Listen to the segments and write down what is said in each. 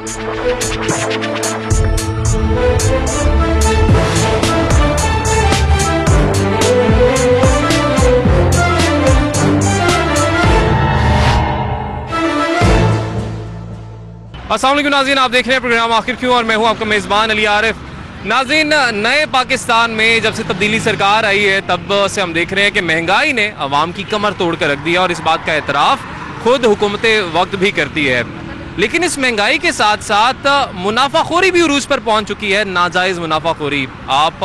अस्सलाम वालेकुम नाज़रीन, आप देख रहे हैं प्रोग्राम आखिर क्यों और मैं हूं आपका मेज़बान अली आरिफ। नाज़रीन, नए पाकिस्तान में जब से तब्दीली सरकार आई है तब से हम देख रहे हैं कि महंगाई ने अवाम की कमर तोड़ कर रख दिया और इस बात का एतराफ़ खुद हुकूमत वक्त भी करती है। लेकिन इस महंगाई के साथ साथ मुनाफाखोरी भी उरूज पर पहुँच चुकी है, नाजायज़ मुनाफाखोरी। आप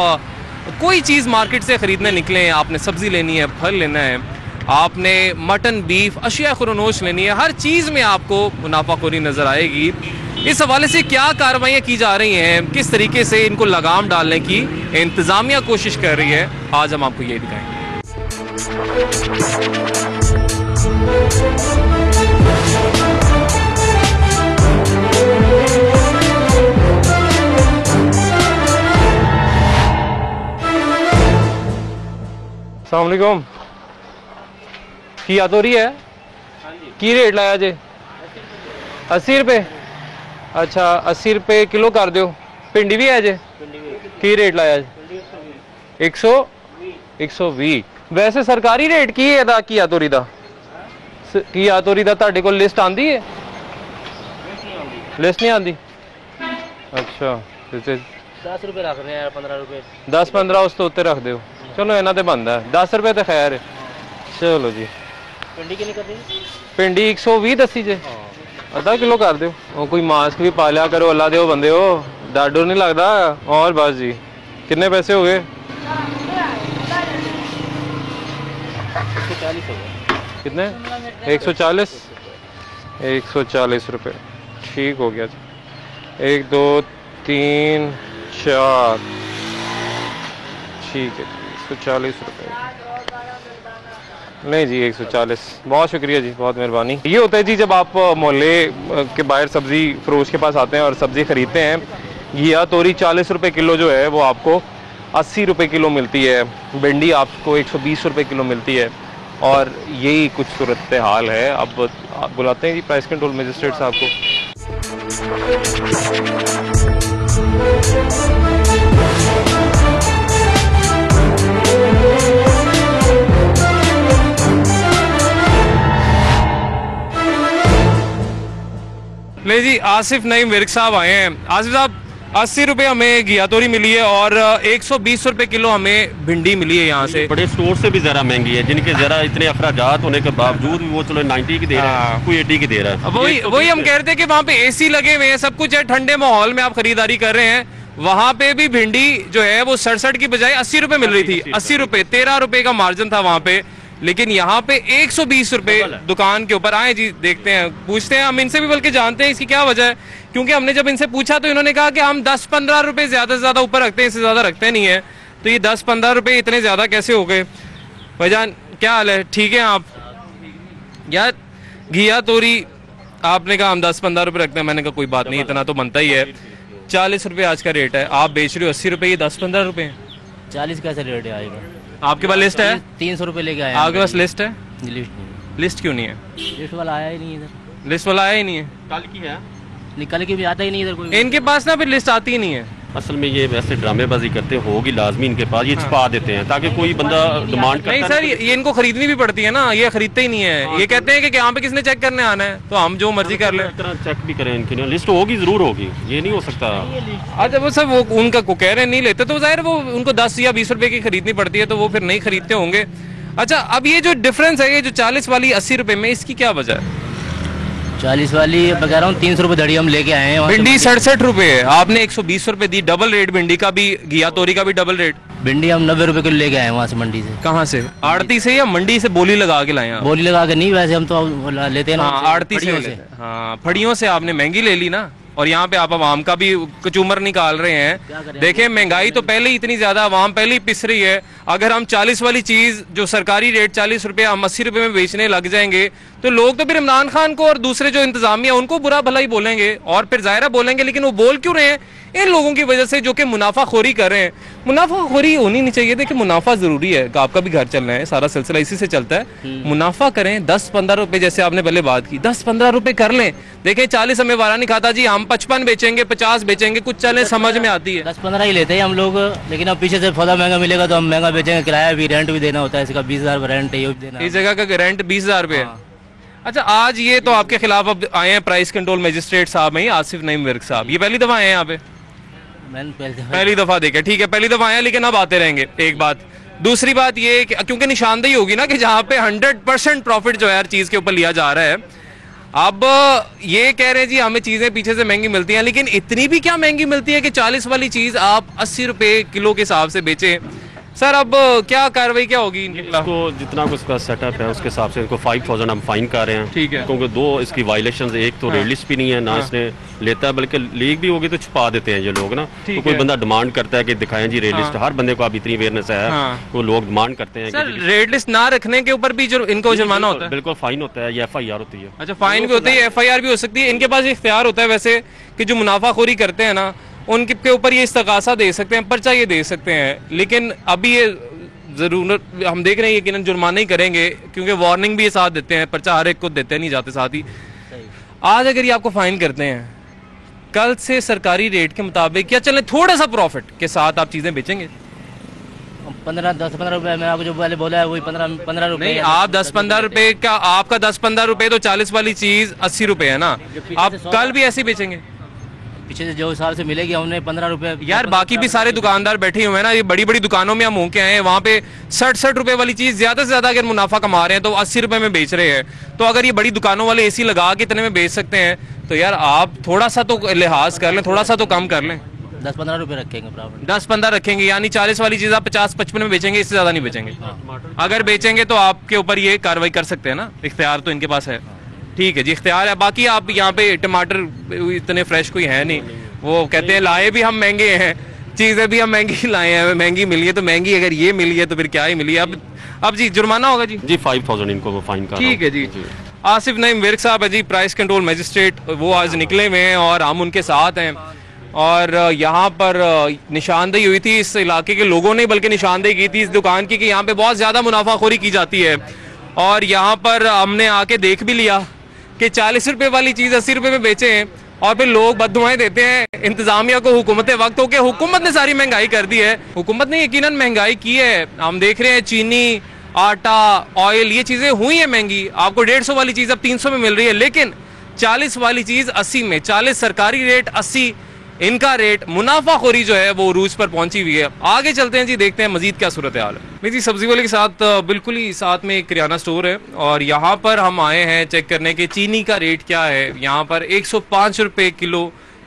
कोई चीज़ मार्केट से ख़रीदने निकले, आपने सब्ज़ी लेनी है, फल लेना है, आपने मटन, बीफ, अशिया खुरनोश लेनी है, हर चीज़ में आपको मुनाफाखोरी नज़र आएगी। इस हवाले से क्या कार्रवाइयाँ की जा रही हैं, किस तरीके से इनको लगाम डालने की इंतज़ामिया कोशिश कर रही है, आज हम आपको ये दिखाएंगे। अस्सलाम वालेकुम। की आतोरी है की रेट लाया जे? 80 रुपए। अच्छा 80 रुपए किलो कर दो। भिंडी भी है जे? की रेट लाया जे? 120। वैसे सरकारी रेट की है दा की आतोरी दा? की आतोरी दा तुहाडे कोल लिस्ट आंदी है? लिस्ट नहीं आंदी। अच्छा 10 रुपए रख रहे हैं, 15 रुपए 10-15 उस तो उत्ते रख दो। चलो इन्हों तो बनता है 10 रुपए तो खैर है। चलो जी। भिंडी कितनी कर दी? भिंडी 120 दसी जे, आधा किलो कर दो। कोई मास्क भी पा लिया करो, अल्लाह दे बंदे हो, डर डर नहीं लगता। और बस जी, कितने पैसे हो गए? 140 हो गए। कितने? 140। 140 रुपये ठीक हो गया जी। 1 2 3 4 ठीक है जी। 140 रुपये नहीं जी, 140। बहुत शुक्रिया जी, बहुत मेहरबानी। ये होता है जी जब आप मोहल्ले के बाहर सब्ज़ी फरोश के पास आते हैं और सब्ज़ी ख़रीदते हैं। घिया तोरी 40 रुपये किलो जो है वो आपको 80 रुपये किलो मिलती है। भिंडी आपको 120 रुपये किलो मिलती है। और यही कुछ सूरत हाल है। अब आप बुलाते हैं जी प्राइस कंट्रोल मजिस्ट्रेट साहब को। नहीं जी, आसिफ नईम विर्क साहब आए हैं। आसिफ साहब, 80 रुपये हमें घिया तोरी मिली है और 120 रुपये किलो हमें भिंडी मिली है। यहाँ से बड़े स्टोर से भी ज़रा महंगी है, जिनके ज़रा इतने अखराजात होने के बावजूद भी वो चलो 90 की दे रहा है, कोई 80 की दे रहा है। वही हम कह रहे थे कि वहाँ पे AC लगे हुए हैं, सब कुछ है, ठंडे माहौल में आप खरीदारी कर रहे हैं। वहाँ पे भी भिंडी जो है वो 67 की बजाय 80 रुपये मिल रही थी। 80 रुपये, 13 रुपये का मार्जिन था वहाँ पे। लेकिन यहाँ पे 120 रुपये दुकान के ऊपर। आए जी, देखते हैं, पूछते हैं, हम इनसे भी बल्कि जानते हैं इसकी क्या वजह है। क्योंकि हमने जब इनसे पूछा तो इन्होंने कहा कि हम 10-15 रुपये ज्यादा से ज्यादा ऊपर रखते हैं, इससे ज्यादा रखते नहीं है। तो ये 10-15 रुपये इतने ज्यादा कैसे हो गए? भाईजान क्या हाल है? ठीक है आप? यार घिया तोरी आपने कहा हम 10-15 रुपये रखते हैं, मैंने कहा कोई बात नहीं, इतना तो बनता ही है। 40 रुपये आज का रेट है, आप बेच रहे हो 80 रुपये, ये 10-15 रुपये। 40 कैसे रेट आएगा? आपके पास लिस्ट है? 300 रुपए लेके आया। आपके पास लिस्ट है? लिस्ट नहीं। लिस्ट क्यों नहीं है? लिस्ट वाला आया ही नहीं इधर। लिस्ट वाला आया ही नहीं है? कल की है, निकल के भी आता ही नहीं इधर कोई। इनके पास ना फिर लिस्ट आती ही नहीं है। असल में ये वैसे ड्रामेबाजी करते होगी लाजमी इनके पास, ये छुपा देते हैं ताकि कोई बंदा डिमांड करता नहीं सर, ये इनको खरीदनी भी पड़ती है ना, ये खरीदते ही नहीं है। ये कहते हैं कि यहाँ पे किसने चेक करने आना है तो हम जो मर्जी कर ले। चेक भी करें, इनकी लिस्ट होगी, जरूर होगी, ये नहीं हो सकता। अच्छा वो सर, वो उनका को कह रहे हैं नहीं लेते तो जाहिर वो उनको 10 या 20 रुपए की खरीदनी पड़ती है, तो वो फिर नहीं खरीदते होंगे। अच्छा, अब ये जो डिफरेंस है, ये जो 40 वाली 80 रुपए में, इसकी क्या वजह है? 40 वाली बता रहा हूँ, 300 रुपए धड़ी हम लेके आए हैं। भिंडी 67 रुपए है, आपने 120 रुपए दी, डबल रेट भिंडी का भी, घिया तोरी का भी डबल रेट। भिंडी हम 90 रुपए किलो लेके आए वहाँ से, मंडी से। कहाँ से? आड़ती से या मंडी से बोली लगा के लाए? बोली लगा के नहीं, वैसे हम तो लेते हैं ना आड़ती से। हाँ, फड़ियों से आपने महंगी ले ली ना, और यहाँ पे आप आवाम का भी कचूमर निकाल रहे हैं। देखें, महंगाई तो पहले ही इतनी ज्यादा, आवाम पहले ही पिस रही है। अगर हम 40 वाली चीज जो सरकारी रेट 40 रुपए, हम 80 रुपए में बेचने लग जाएंगे तो लोग तो फिर इमरान खान को और दूसरे जो इंतजामिया उनको बुरा भला ही बोलेंगे, और फिर जाहिर बोलेंगे। लेकिन वो बोल क्यों रहे हैं? इन लोगों की वजह से जो कि मुनाफाखोरी कर रहे हैं। मुनाफाखोरी होनी नहीं चाहिए। देखिए मुनाफा जरूरी है, आपका भी घर चलना है, सारा सिलसिला इसी से चलता है। मुनाफा करें, 10-15 रुपए, जैसे आपने पहले बात की, 10-15 रुपए कर लें। देखें 40 हमें वारा नहीं खाता जी, हम 55 बेचेंगे, 50 बेचेंगे, कुछ चले समझ में आती है। 10-15 ही लेते हैं हम लोग, लेकिन अब पीछे से सौदा महंगा मिलेगा तो हम महंगा बेचेंगे। किराया भी, रेंट भी देना होता है, इसका 20,000 रेंट है, ये भी देना। इस जगह का रेंट 20,000 रुपए है। अच्छा, आज ये तो आपके खिलाफ अब आए हैं प्राइस कंट्रोल मजिस्ट्रेट साहब हैं, आसिफ नईम विर्क साहब, ये पहली दफा आए हैं यहाँ पे? पहली दफा देखे, ठीक है, पहली दफा आए, लेकिन अब आते रहेंगे। एक बात, दूसरी बात ये कि क्योंकि निशानदेही होगी ना कि जहां पे 100% प्रॉफिट जो है हर चीज के ऊपर लिया जा रहा है। अब ये कह रहे हैं जी हमें चीजें पीछे से महंगी मिलती हैं, लेकिन इतनी भी क्या महंगी मिलती है कि 40 वाली चीज आप 80 रुपए किलो के हिसाब से बेचें? सर अब क्या कार्रवाई क्या होगी इनके खिलाफ? इसको जितना कुछ उसका सेटअप है उसके हिसाब से इनको 5,000 हम फाइन कर रहे हैं। ठीक है। क्योंकि 2 इसकी वायलेशन, एक तो रेड लिस्ट भी नहीं है ना, इसने लेता है, बल्कि लीक भी होगी तो छुपा देते हैं ये लोग ना। तो कोई बंदा डिमांड करता है कि दिखाएं जी रेड लिस्ट, हर बंदे को अब इतनी अवेयरनेस है, वो लोग डिमांड करते हैं। सर रेड लिस्ट ना रखने के ऊपर भी जो इनको जुर्माना होता है? बिल्कुल फाइन होता है, या FIR होती है। अच्छा, फाइन भी होती है, FIR भी हो सकती है। इनके पास इख्तियार होता है वैसे कि जो मुनाफाखोरी करते हैं ना उनके ऊपर ये इस्तगासा दे सकते हैं, पर्चा ये दे सकते हैं, लेकिन अभी ये जरूरत हम देख रहे हैं यकीनन जुर्माना ही करेंगे, क्योंकि वार्निंग भी ये साथ देते हैं, पर्चा हर एक को देते नहीं जाते साथ ही। आज अगर ये आपको फाइन करते हैं, कल से सरकारी रेट के मुताबिक क्या चले थोड़ा सा प्रॉफिट के साथ आप चीजें बेचेंगे? 10-15 रुपए, मैं आपको जो पहले बोला है वही 15 रुपए। नहीं, आप 10-15 रुपए का, आपका 10-15 रुपए तो 40 वाली चीज 80 रुपए है ना, आप कल भी ऐसे बेचेंगे? पीछे से जो हिसाब से मिलेगी हमने 15 रुपए। यार बाकी भी सारे दुकानदार बैठे हुए हैं ना, ये बड़ी बड़ी दुकानों में हम होके आए हैं, वहाँ पे 60 रुपए वाली चीज ज्यादा से ज्यादा अगर मुनाफा कमा रहे हैं तो 80 रुपए में बेच रहे हैं। तो अगर ये बड़ी दुकानों वाले AC लगा के इतने में बेच सकते हैं तो यार आप थोड़ा सा तो लिहाज कर लें, थोड़ा सा तो कम कर लें। 10-15 रुपए रखेंगे, 10-15 रखेंगे, यानी 40 वाली चीज आप 50-55 में बेचेंगे, इससे ज्यादा नहीं बेचेंगे। अगर बेचेंगे तो आपके ऊपर ये कार्रवाई कर सकते हैं ना, इख्तियार तो इनके पास है। ठीक है जी, इख्तियार है। बाकी आप यहाँ पे टमाटर इतने फ्रेश कोई है नहीं, वो कहते हैं लाए भी हम महंगे हैं, चीजें भी हम महंगी लाए हैं, महंगी मिली है तो महंगी, अगर ये मिली है तो फिर क्या ही मिली है। अब जी जुर्माना होगा जी 5,000 इनको वो फाइन कर। ठीक है जी। आसिफ नईम विर्क साहब है जी, प्राइस कंट्रोल मजिस्ट्रेट, वो आज निकले हुए हैं और हम उनके साथ हैं। और यहाँ पर निशानदेही हुई थी इस इलाके के लोगों ने, बल्कि निशानदेही की थी इस दुकान की कि यहाँ पे बहुत ज्यादा मुनाफाखोरी की जाती है। और यहाँ पर हमने आके देख भी लिया कि 40 रुपए वाली चीज 80 रुपए में बेचे और फिर लोग बददुआएं देते हैं इंतजामिया को, हुकूमत वक्त हो के। हुकूमत ने सारी महंगाई कर दी है, हुकूमत ने यकीनन महंगाई की है। हम देख रहे हैं चीनी, आटा, ऑयल, ये चीजें हुई है महंगी। आपको 150 वाली चीज अब 300 में मिल रही है, लेकिन 40 वाली चीज 80 में, 40 सरकारी रेट, 80 इनका रेट। मुनाफाखोरी जो है वो उरूज पर पहुंची हुई है। आगे चलते हैं जी, देखते हैं मजीद क्या सूरत हाल है। नहीं जी, सब्जी वाले के साथ बिल्कुल ही साथ में एक किराना स्टोर है और यहाँ पर हम आए हैं चेक करने के चीनी का रेट क्या है। यहाँ पर 105 रुपए किलो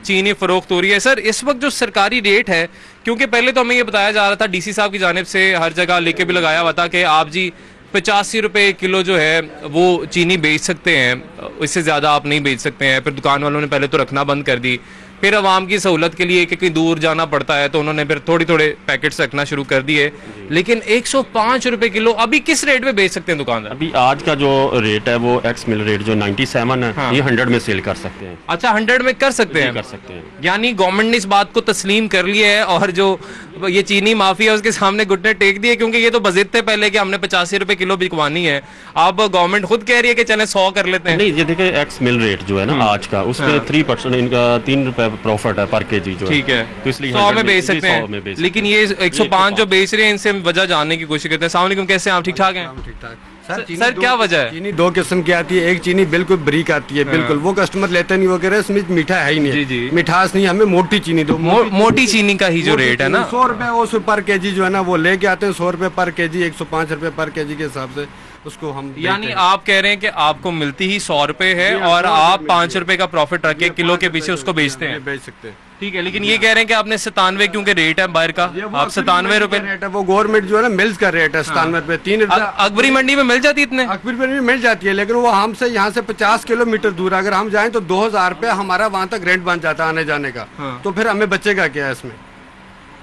चीनी फरोख्त हो रही है। सर इस वक्त जो सरकारी रेट है, क्योंकि पहले तो हमें ये बताया जा रहा था DC साहब की जानिब से, हर जगह लेके भी लगाया हुआ था कि आप जी 85 रुपए किलो जो है वो चीनी बेच सकते हैं, इससे ज़्यादा आप नहीं बेच सकते हैं। फिर दुकान वालों ने पहले तो रखना बंद कर दी, फिर आवाम की सहूलत के लिए कि कहीं दूर जाना पड़ता है तो उन्होंने फिर थोड़ी थोड़े पैकेट्स रखना शुरू कर दिए। लेकिन 105 रुपए किलो अभी किस रेट पे बेच सकते हैं दुकानदार? अभी आज का जो रेट है वो एक्स मिल रेट जो 97 है, हाँ। ये 100 में सेल कर सकते हैं। अच्छा, 100 में कर सकते हैं? कर सकते हैं। यानी गवर्नमेंट ने इस बात को तस्लीम कर लिया है और जो ये चीनी माफिया उसके सामने घुटने टेक दिए, क्योंकि ये तो बजिद थे पहले कि हमने 85 रुपए किलो बिकवानी है। अब गवर्नमेंट खुद कह रही है कि चले 100 कर लेते हैं। नहीं, ये देखिए एक्स मिल रेट जो है ना आज का, उसमें 3% इनका 3 रुपए प्रॉफिट है पर केजी जो। ठीक है, तो इसलिए 100 में बेच सकते हैं। लेकिन ये 105 जो बेच रहे हैं, इनसे वजह जानने की कोशिश करते हैं। अस्सलाम वालेकुम, कैसे हैं आप? ठीक ठाक हैं? ठीक ठाक। सर क्या वजह है? चीनी 2 किस्म की आती है, एक चीनी बिल्कुल बरीक आती है, बिल्कुल वो कस्टमर लेते नहीं, वो कह रहे हैं इसमें मीठा है ही नहीं। जी, जी। मिठास नहीं, हमें मोटी चीनी दो। मोटी चीनी का ही जो रेट है ना, 100 रुपए उस पर केजी जो है ना वो लेके आते हैं, 100 रुपए पर केजी, 105 रुपए पर केजी के हिसाब से उसको हम। यानी आप कह रहे हैं कि आपको मिलती ही 100 रुपए है और आप 5 रुपए का प्रॉफिट रख के किलो के पीछे उसको बेचते हैं? बेच सकते हैं। ठीक है, लेकिन ये कह रहे हैं कि आपने 97, क्योंकि रेट है बाहर का, आप 97 रुपए रेट है, वो गवर्नमेंट जो है ना मिल्स का रेट है 97 रुपए। 3 रुपए अकबरी मंडी में मिल जाती है इतने? अकबरी मंडी में मिल जाती है, लेकिन वो हमसे यहाँ से 50 किलोमीटर दूर, अगर हम जाएं तो 2000 रुपए हमारा वहाँ तक रेंट बन जाता है आने जाने का। तो फिर हमें बचेगा क्या इसमें?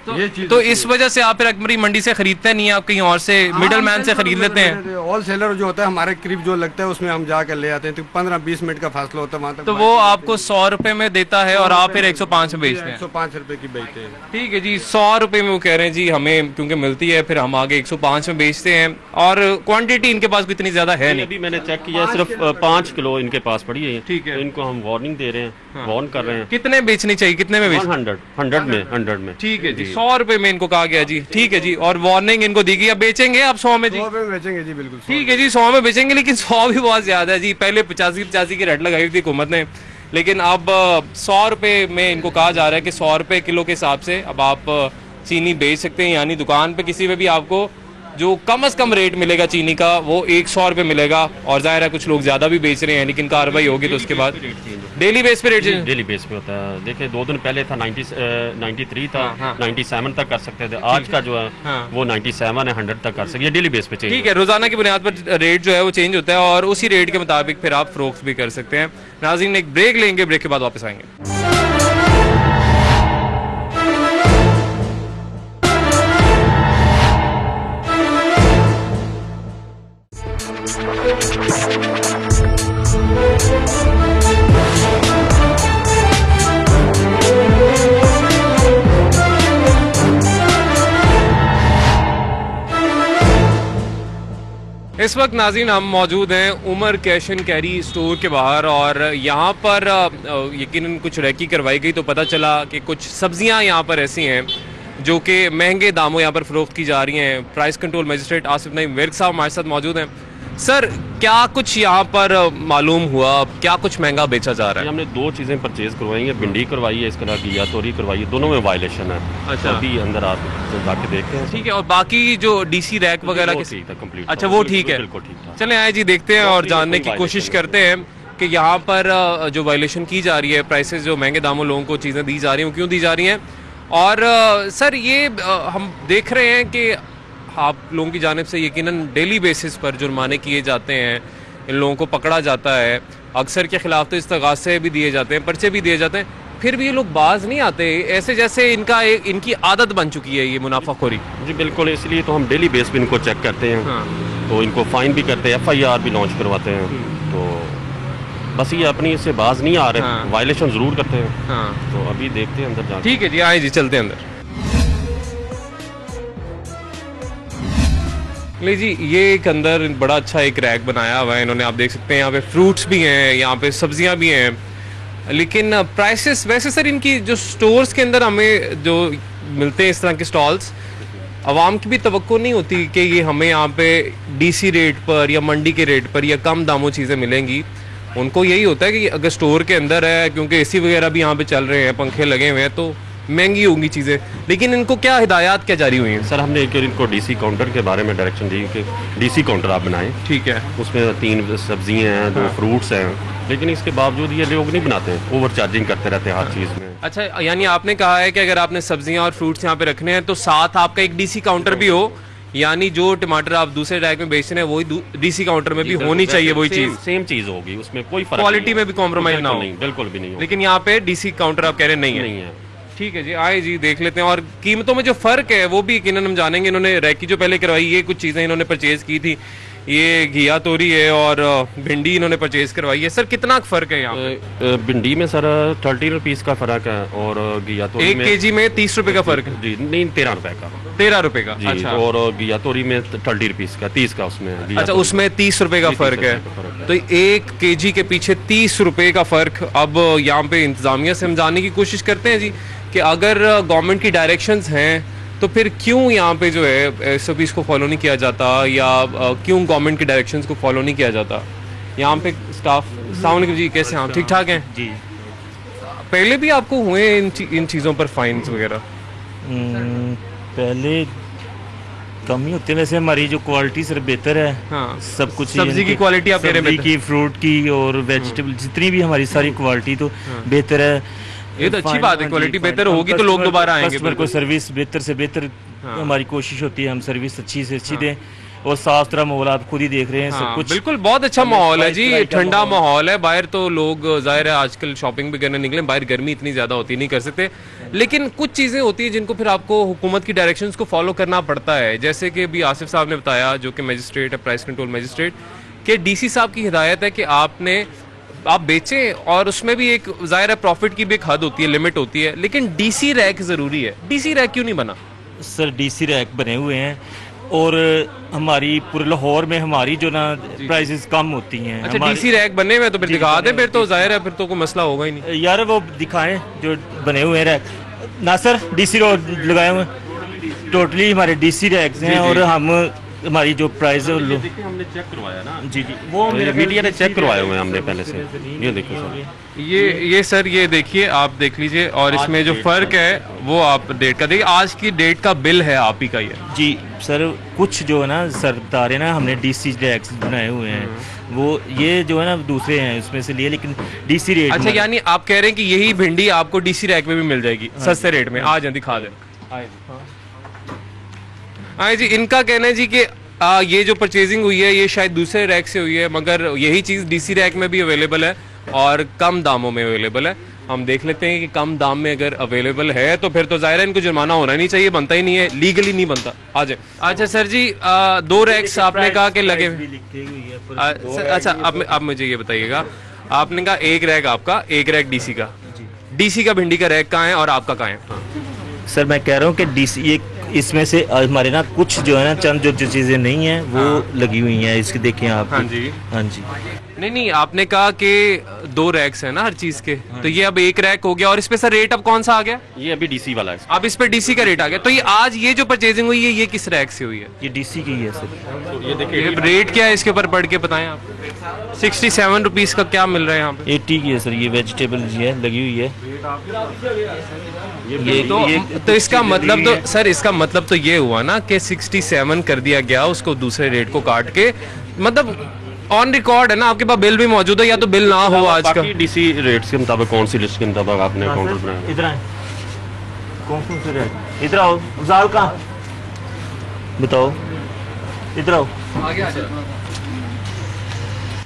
ये चीज तो इस वजह से आप फिर अकबरी मंडी से खरीदते नहीं, आप कहीं और से मिडल मैन से खरीद लेते हैं? होल सेलर जो होता है हमारे करीब जो लगता है उसमें हम जाकर ले आते हैं, तो 15-20 मिनट का फासला होता है वहाँ तक। तो वो आपको 100 रुपए में देता है और आप फिर 105 में बेचते हैं? 105 रुपए की बेचते हैं। ठीक है जी, 100 रुपए में वो कह रहे हैं जी हमें क्योंकि मिलती है, फिर हम आगे 105 में बेचते हैं और क्वांटिटी इनके पास भी इतनी ज्यादा है नहीं। अभी मैंने चेक किया सिर्फ 5 किलो इनके पास पड़ी है। ठीक है। तो इनको हम वार्निंग दे रहे हैं, वार्न कर रहे हैं। कितने बेचनी चाहिए, कितने में बेच? 100 में। ठीक है जी, 100 रुपए में इनको कहा गया जी। ठीक है जी, और वार्निंग इनको दी गई, अब बेचेंगे आप 100 में जी? 100 रुपए में बेचेंगे जी, बिल्कुल। ठीक है जी, 100 में बेचेंगे, लेकिन 100 भी बहुत ज्यादा है जी। पहले 85 की रेट लगाई थी हुकूमत ने, लेकिन अब 100 रुपए में इनको कहा जा रहा है कि 100 रुपए किलो के हिसाब से अब आप चीनी बेच सकते हैं। यानी दुकान पे किसी पे भी आपको जो कम से कम रेट मिलेगा चीनी का वो 100 रुपए मिलेगा। और जाहिर है कुछ लोग ज्यादा भी बेच रहे हैं, लेकिन कार्रवाई होगी तो उसके बाद डेली बेस पे रेट चेंज। डेली बेस पे होता है। देखिए 2 दिन पहले था 93 था, 97 तक कर सकते थे। आज का जो है वो 97 है, 100 तक कर सकते हैं। डेली बेस पे चेंज। ठीक है, रोजाना की बुनियाद पर रेट जो है वो चेंज होता है और उसी रेट के मुताबिक फिर आप फरोख्त भी कर सकते हैं। नाज़रीन एक ब्रेक लेंगे, ब्रेक के बाद वापस आएंगे। इस वक्त नाज़रीन हम मौजूद हैं Umar cash and carry store के बाहर और यहाँ पर यकीनन कुछ रैकी करवाई गई तो पता चला कि कुछ सब्जियाँ यहाँ पर ऐसी हैं जो कि महंगे दामों यहाँ पर फरोख्त की जा रही हैं। Price control magistrate Asif Naeem Virk साहब हमारे साथ मौजूद हैं। सर क्या कुछ यहाँ पर मालूम हुआ, क्या कुछ महंगा बेचा जा रहा है? हमने 2 चीज़ें परचेज करवाई हैं, भिंडी करवाई है, इसके अलावा घिया तोरी करवाई है, दोनों में वायलेशन है। अच्छा। अभी अंदर आप जाके देखते हैं। ठीक है, और बाकी जो डीसी रैक वगैरह के ठीक था, कंप्लीट। अच्छा वो ठीक है, बिल्कुल ठीक था। चले आए जी देखते हैं और जानने की कोशिश करते हैं कि यहाँ पर जो वायलेशन की जा रही है, प्राइसेस जो महंगे दामों लोगों को चीज़ें दी जा रही हैं वो क्यों दी जा रही हैं। और सर ये हम देख रहे हैं कि आप लोगों की जानिब से यकीनन डेली बेसिस पर जुर्माने किए जाते हैं, इन लोगों को पकड़ा जाता है, अक्सर के खिलाफ तो इस्तगासे भी दिए जाते हैं, पर्चे भी दिए जाते हैं, फिर भी ये लोग बाज नहीं आते, ऐसे जैसे इनकी आदत बन चुकी है ये मुनाफाखोरी। जी बिल्कुल, इसलिए तो हम डेली बेस पे इनको चेक करते हैं। तो इनको फाइन भी करते हैं, FIR भी लॉन्च करवाते हैं। तो बस ये अपनी इससे बाज नहीं आ रहे, वायलेशन जरूर करते हैं। तो अभी देखते हैं अंदर जाके। ठीक है जी, आए जी चलते हैं अंदर। ले जी, ये एक अंदर बड़ा अच्छा एक रैक बनाया हुआ है इन्होंने, आप देख सकते हैं यहाँ पे फ्रूट्स भी हैं, यहाँ पे सब्जियां भी हैं, लेकिन प्राइसेस वैसे सर इनकी जो स्टोर्स के अंदर हमें जो मिलते हैं इस तरह के स्टॉल्स, आवाम की भी तवक्को नहीं होती कि ये हमें यहाँ पे डीसी रेट पर या मंडी के रेट पर या कम दामों चीज़ें मिलेंगी। उनको यही होता है कि अगर स्टोर के अंदर है, क्योंकि एसी वगैरह भी यहाँ पे चल रहे हैं, पंखे लगे हुए हैं, तो महंगी होंगी चीज़ें। लेकिन इनको क्या हिदायत क्या जारी हुई हैं? सर हमने एक इनको डीसी काउंटर के बारे में डायरेक्शन दी कि डीसी काउंटर आप बनाएं। ठीक है, उसमें 3 सब्जियां हैं, 2 फ्रूट्स हैं, लेकिन इसके बावजूद ये लोग नहीं बनाते, ओवर चार्जिंग करते रहते हैं हर चीज़ में। अच्छा, यानी आपने कहा है कि अगर आपने सब्जियां और फ्रूट्स यहाँ पे रखने हैं तो साथ आपका एक डीसी काउंटर भी हो, यानी जो टमाटर आप दूसरे रैक में बेच रहे हैं वही डीसी काउंटर में भी होनी चाहिए वही चीज, सेम चीज होगी, उसमें कोई फर्क क्वालिटी में भी कॉम्प्रोमाइज ना हो। बिल्कुल भी नहीं हो। लेकिन यहाँ पे डीसी काउंटर आप कह रहे नहीं है। ठीक है जी, आए जी देख लेते हैं। और कीमतों में जो फर्क है वो भी यकीनन हम जानेंगे। इन्होंने रैकी जो पहले करवाई, ये कुछ चीजें इन्होंने परचेज की थी, ये घिया तोरी है और भिंडी इन्होंने परचेज करवाई है। सर कितना फर्क है यहाँ पे? भिंडी में सर 30 रुपीज का फर्क है और घिया तोरी 1 केजी में 30 रुपए का फर्क है जी, नहीं 13 रुपए का। 13 रुपए का, अच्छा। और घिया तोरी में 30 रुपीज का, 30 का उसमें। अच्छा, उसमें 30 रुपए का फर्क है। तो 1 केजी के पीछे 30 रुपए का फर्क। अब यहाँ पे इंतजामिया से हम जानने की कोशिश करते हैं जी कि अगर गवर्नमेंट की डायरेक्शंस हैं तो फिर क्यों यहाँ पे जो है SOPs को फॉलो नहीं किया जाता, या क्यों गवर्नमेंट की डायरेक्शंस को फॉलो नहीं किया जाता? यहाँ पे स्टाफ, अस्सलाम वालेकुम जी, कैसे हैं आप? ठीक ठाक हैं जी। पहले भी आपको हुए इन चीज़ों पर फाइन्स वगैरह? पहले कम ही होते हैं, वैसे हमारी जो क्वालिटी सर बेहतर है। हाँ, सब कुछ सब्जी की क्वालिटी आप कह रहे हैं की, फ्रूट की और वेजिटेबल, जितनी भी हमारी सारी क्वालिटी तो बेहतर है। ये तो अच्छी बात है, क्वालिटी बेहतर होगी तो लोग दोबारा आएंगे। कस्टमर को सर्विस बेहतर से बेहतर हमारी कोशिश होती है, हम सर्विस अच्छी से अच्छी दें। और साफ सुथरा माहौल आप खुद ही देख रहे हैं। सब कुछ बिल्कुल बहुत अच्छा माहौल है जी, प्राइस का ठंडा माहौल है। बाहर तो लोग जाहिर है आजकल शॉपिंग भी करने निकले, बाहर गर्मी इतनी ज्यादा होती नहीं कर सकते, लेकिन कुछ चीजें होती है जिनको फिर आपको हुकूमत की डायरेक्शंस को फॉलो करना पड़ता है। जैसे कि अभी आसिफ साहब ने बताया, जो कि मजिस्ट्रेट है, प्राइस कंट्रोल मजिस्ट्रेट, कि डीसी साहब की हिदायत है कि आप बेचें, और उसमें भी एक जाहिर है प्रॉफिट की भी एक हद होती है, लिमिट होती है, लेकिन डीसी रैक जरूरी है। डीसी रैक क्यों नहीं बना? सर डीसी रैक बने हुए हैं और हमारी पूरे लाहौर में हमारी जो ना प्राइसेस कम होती हैं। अच्छा, डीसी रैक बने हुए तो फिर दिखा दे, फिर तो जाहिर है फिर तो कोई मसला होगा ही नहीं। यार वो दिखाएं जो बने हुए हैं रैक ना सर, डीसी लगाए हुए टोटली हमारे डीसी रैक्स हैं। और हमारी जो प्राइस है हमने चेक करवाया ना जी वो मीडिया ने चेक करवाए हुए हैं हमने पहले से। ये देखो सर, ये सर ये देखिए, आप देख लीजिए, और इसमें जो फर्क है वो आप डेट का देखिए, आज की डेट का बिल है आप ही का ये जी सर। कुछ जो है ना सर बता रहे ना, हमने डीसी रैक्स बनाए हुए हैं, वो ये जो है ना दूसरे हैं उसमें से लिए, लेकिन डीसी रेट। अच्छा, यानी आप कह रहे हैं कि यही भिंडी आपको डीसी रैक में भी मिल जाएगी सस्ते रेट में? आ जाए दिखा दें। हाँ जी, इनका कहना है जी कि ये जो परचेजिंग हुई है ये शायद दूसरे रैक से हुई है, मगर यही चीज़ डीसी रैक में भी अवेलेबल है और कम दामों में अवेलेबल है। हम देख लेते हैं कि कम दाम में अगर अवेलेबल है तो फिर तो जाहिर है इनको जुर्माना होना नहीं चाहिए, बनता ही नहीं है, लीगली नहीं बनता। आ जाए। अच्छा सर जी, 2 रैक्स आपने कहा कि लगे। अच्छा, अब मुझे ये बताइएगा, आपने कहा एक रैक आपका, एक रैक डीसी का। डीसी का भिंडी का रैक कहाँ है और आपका कहाँ है? सर मैं कह रहा हूँ कि डीसी ये इसमें से हमारे ना कुछ जो है ना चंद जो चीजें नहीं है वो लगी हुई हैं, इसकी देखें आप। हाँ जी, हाँ जी। नहीं, आपने कहा कि 2 रैक्स है ना हर चीज के, तो ये अब एक रैक हो गया। और इस पे सर रेट अब कौन सा आ गया? ये अभी डीसी वाला है। अब इस पे डीसी का रेट आ गया। तो ये आज ये जो परचेजिंग हुई है ये किस रैक से हुई है? ये डीसी की है सर। तो ये देखिए रेट क्या है इसके ऊपर पढ़ के बताएं आप। 67 रुपीज का क्या मिल रहा है यहाँ पे? 80 की है सर, ये वेजिटेबल जी है लगी हुई है। तो इसका मतलब तो सर, इसका मतलब तो ये हुआ ना कि 67 कर दिया गया उसको दूसरे रेट को काट के, मतलब ऑन रिकॉर्ड है ना, आपके पास बिल भी मौजूद है, या तो बिल ना हो आज का। डीसी रेट्स के मुताबिक कौन सी लिस्ट के मुताबिक आपने काउंटर बनाया? इधर आए, कौन से रेट? इधर आओ, अफजाल कहाँ? बताओ, इधर आओ। आगे आ जाओ।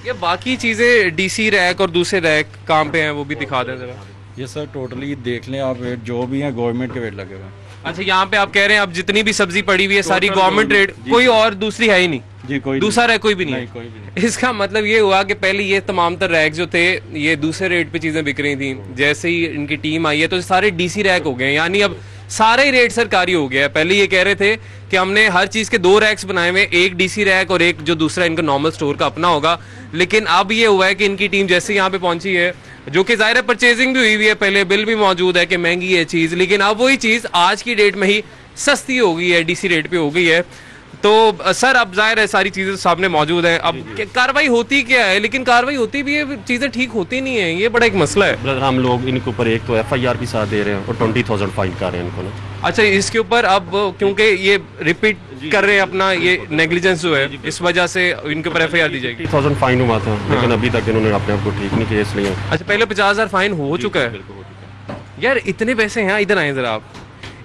ये बाकी चीजें डीसी रैक और दूसरे रैक कहाँ पे हैं वो भी दिखा दें जरा। ये सर टोटली देख लें आप, रेट जो भी हैं गवर्नमेंट के रेट लगे हुए हैं। अच्छा, यहाँ पे आप कह रहे हैं अब जितनी भी सब्जी पड़ी हुई है सारी गवर्नमेंट रेट, कोई और दूसरी है ही नहीं जी, कोई दूसरा रैक कोई भी नहीं, कोई भी नहीं। इसका मतलब ये हुआ कि पहले ये तमाम तर रैक जो थे ये दूसरे रेट पे चीजें बिक रही थी, जैसे ही इनकी टीम आई है तो सारे डीसी रैक हो गए, यानी अब सारे ही रेट सरकारी हो गया है। पहले ये कह रहे थे कि हमने हर चीज के 2 रैक्स बनाए हुए, एक डीसी रैक और एक जो दूसरा इनका नॉर्मल स्टोर का अपना होगा, लेकिन अब ये हुआ है कि इनकी टीम जैसे यहाँ पे पहुंची है, जो कि जाहिर है परचेजिंग भी हुई हुई है, पहले बिल भी मौजूद है कि महंगी है चीज, लेकिन अब वही चीज आज की डेट में ही सस्ती हो गई है, डीसी रेट पे हो गई है। तो सर अब जाहिर है सारी चीजें सामने मौजूद है, अब कार्रवाई होती क्या है, लेकिन कार्रवाई होती भी है, चीजें ठीक होती नहीं है, ये बड़ा एक मसला है। ब्रदर हम लोग इनके ऊपर एक तो FIR भी साथ दे रहे हैं और 20,000 फाइन कर रहे हैं इनको ना। अच्छा, इसके ऊपर अब क्योंकि ये रिपीट कर रहे हैं अपना ये नेग्लिजेंस जो है, इस वजह से इनके ऊपर FIR दी जाएगी। 20,000 फाइन हुआ था, लेकिन अभी तक इन्होंने अपने आप को ठीक नहीं किया, इसलिए। अच्छा, पहले 50,000 फाइन हो चुका है यार, इतने पैसे हैं, इधर आए जरा आप,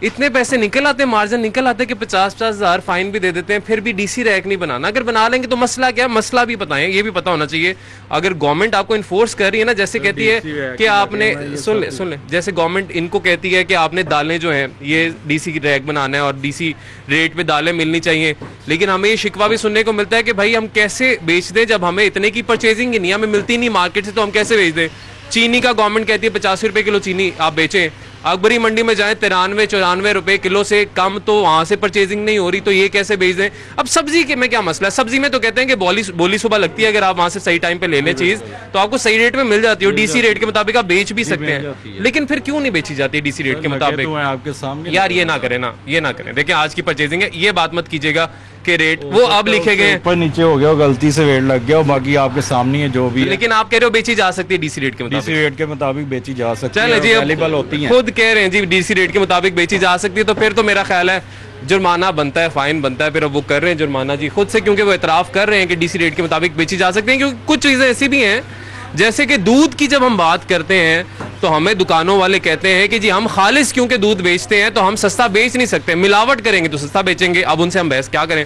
इतने पैसे निकल आते हैं, मार्जिन निकल आते हैं कि 50,000 फाइन भी दे देते हैं, फिर भी डीसी रैक नहीं बनाना। अगर बना लेंगे तो मसला क्या है, मसला भी बताएं, ये भी पता होना चाहिए। अगर गवर्नमेंट आपको इन्फोर्स कर रही है ना, जैसे कहती है कि आपने, सुन ले, जैसे गवर्नमेंट इनको कहती है कि आपने दालें जो हैं ये डीसी रैक बनाना है और डीसी रेट पे दालें मिलनी चाहिए, लेकिन हमें ये शिकवा भी सुनने को मिलता है कि भाई हम कैसे बेच दें जब हमें इतने की परचेजिंग ही नहीं, हमें मिलती नहीं मार्केट से, तो हम कैसे बेच दें। चीनी का गवर्नमेंट कहती है 85 रुपए किलो चीनी आप बेचें, अकबरी मंडी में जाएं 93-94 रुपए किलो से कम तो वहां से परचेजिंग नहीं हो रही, तो ये कैसे बेच दें। अब सब्जी के में क्या मसला है, सब्जी में तो कहते हैं कि बोली सुबह लगती है, अगर आप वहां से सही टाइम पे ले लें चीज तो आपको सही रेट में मिल जाती है, डीसी रेट के मुताबिक आप बेच भी सकते हैं, लेकिन फिर क्यों नहीं बेची जाती डीसी रेट के मुताबिक? आपके सामने यार ये ना करें ना, ये ना करें। देखिए आज की परचेजिंग है, ये बात मत कीजिएगा कि रेट वो अब लिखे गए ऊपर नीचे हो गया, गलती से रेट लग गया, और बाकी आपके सामने है जो भी है। लेकिन आप कह रहे हो बेची जा सकती है डीसी रेट के मुताबिक, डीसी रेट के मुताबिक बेची जा सकती है, चले जी, अवेलेबल होती है, खुद कह रहे हैं जी डीसी रेट के मुताबिक बेची जा सकती है, तो फिर तो मेरा ख्याल है जुर्माना बनता है, फाइन बनता है, फिर अब वो कर रहे हैं जुर्माना जी खुद से, क्योंकि वो इतराफ कर रहे हैं कि डीसी रेट के मुताबिक बेची जा सकती है। क्योंकि कुछ चीजें ऐसी भी हैं, जैसे कि दूध की जब हम बात करते हैं तो हमें दुकानों वाले कहते हैं कि जी हम खालिस क्योंकि दूध बेचते हैं तो हम सस्ता बेच नहीं सकते, मिलावट करेंगे तो सस्ता बेचेंगे। अब उनसे हम बहस क्या करें।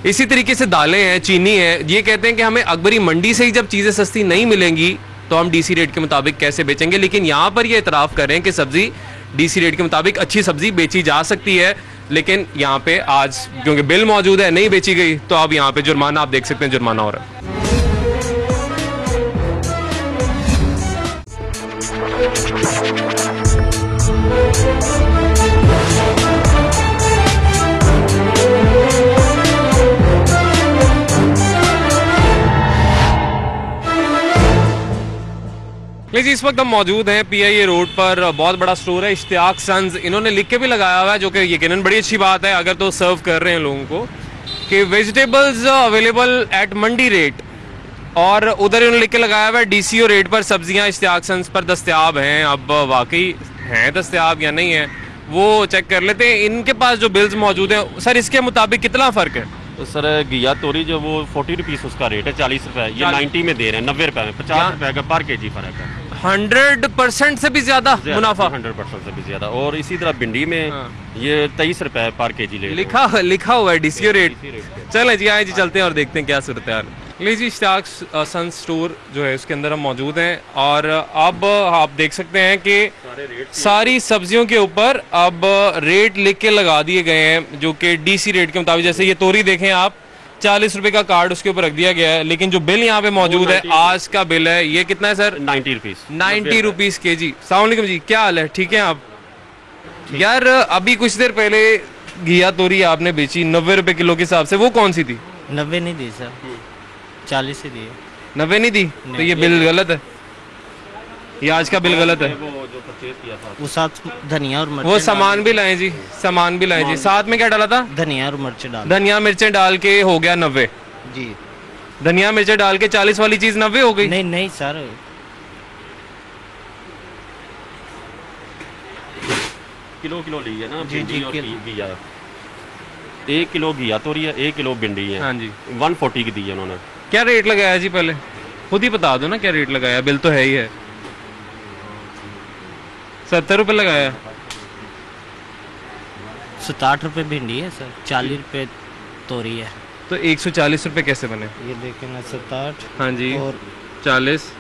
इसी तरीके से दालें हैं, चीनी है, ये कहते हैं कि हमें अकबरी मंडी से ही जब चीज़ें सस्ती नहीं मिलेंगी तो हम डीसी रेट के मुताबिक कैसे बेचेंगे। लेकिन यहाँ पर ये इतराफ़ कर रहे हैं कि सब्ज़ी डीसी रेट के मुताबिक अच्छी सब्ज़ी बेची जा सकती है, लेकिन यहाँ पे आज क्योंकि बिल मौजूद है नहीं बेची गई, तो अब यहाँ पे जुर्माना आप देख सकते हैं, जुर्माना हो रहा है। जी, इस वक्त हम मौजूद हैं PIA रोड पर, बहुत बड़ा स्टोर है इश्तियाक सन्स। इन्होंने लिख के भी लगाया हुआ है, जो कि यकीनन बड़ी अच्छी बात है अगर तो सर्व कर रहे हैं लोगों को, कि vegetables available at Mandi rate, और उधर इन्होंने लिख के लगाया हुआ है DCO रेट पर सब्जियां इश्तियाक सन्स पर दस्तयाब हैं। अब वाकई हैं दस्तयाब या नहीं है वो चेक कर लेते हैं। इनके पास जो बिल्स मौजूद हैं सर, इसके मुताबिक कितना फ़र्क है? तो सर घिया तोरी जो वो 40 रुपीज़ उसका रेट है, 40 रुपये, ये 90 में दे रहे हैं, 90 रुपये में, 50 रुपये का पर केजी फर्क है। 100% से भी ज्यादा मुनाफा, 100% से भी ज्यादा। और इसी तरह भिंडी में ये 23 रुपए पर केजी ले लिखा हुआ है DCO रेट। चलें जी, आए जी, चलते हैं और देखते हैं क्या सूरत है। ले जी, इश्तियाक सन्स स्टोर जो है उसके अंदर हम मौजूद हैं, और अब आप देख सकते हैं कि सारी सब्जियों के ऊपर अब रेट लिख के लगा दिए गए हैं जो कि DC रेट के मुताबिक। जैसे ये तोरी देखें आप, 40 रुपए का कार्ड उसके ऊपर रख दिया गया है, लेकिन जो बिल यहाँ पे मौजूद है आज का बिल है, ये कितना है सर? 90 rupees, 90 rupees KG. अस्सलाम वालेकुम जी, क्या हाल है? ठीक है आप? यार अभी कुछ देर पहले घिया तोरी आपने बेची 90 रुपए किलो के हिसाब से, वो कौन सी थी? 90 नहीं दी सर, 40 ही दी। 90 नहीं दी? तो ये बिल गलत है, ये आज का बिल गलत है। वो जो परचेज किया था वो साथ धनिया और मिर्च, वो सामान भी लाए जी, सामान भी लाए जी। साथ में क्या डाला था? धनिया और मिर्च डाल, धनिया मिर्चें डाल के हो गया 90 जी। धनिया मिर्चें डाल के 40 वाली चीज 90 हो गई? नहीं नहीं सर, किलो ली है ना जी, भिंडी जी, और घिया। 1 किलो घिया तोरी है, 1 किलो भिंडी है। हाँ जी। 140 की दी है उन्होंने। क्या रेट लगाया जी? पहले खुद ही बता दो ना क्या रेट लगाया, बिल तो है ही है। 70 रुपए लगाया। 67 रुपये भिंडी है सर, 40 रुपये तोरी है, तो 140 रुपए कैसे बने? ये देखें ना, 67 हाँ जी, और 40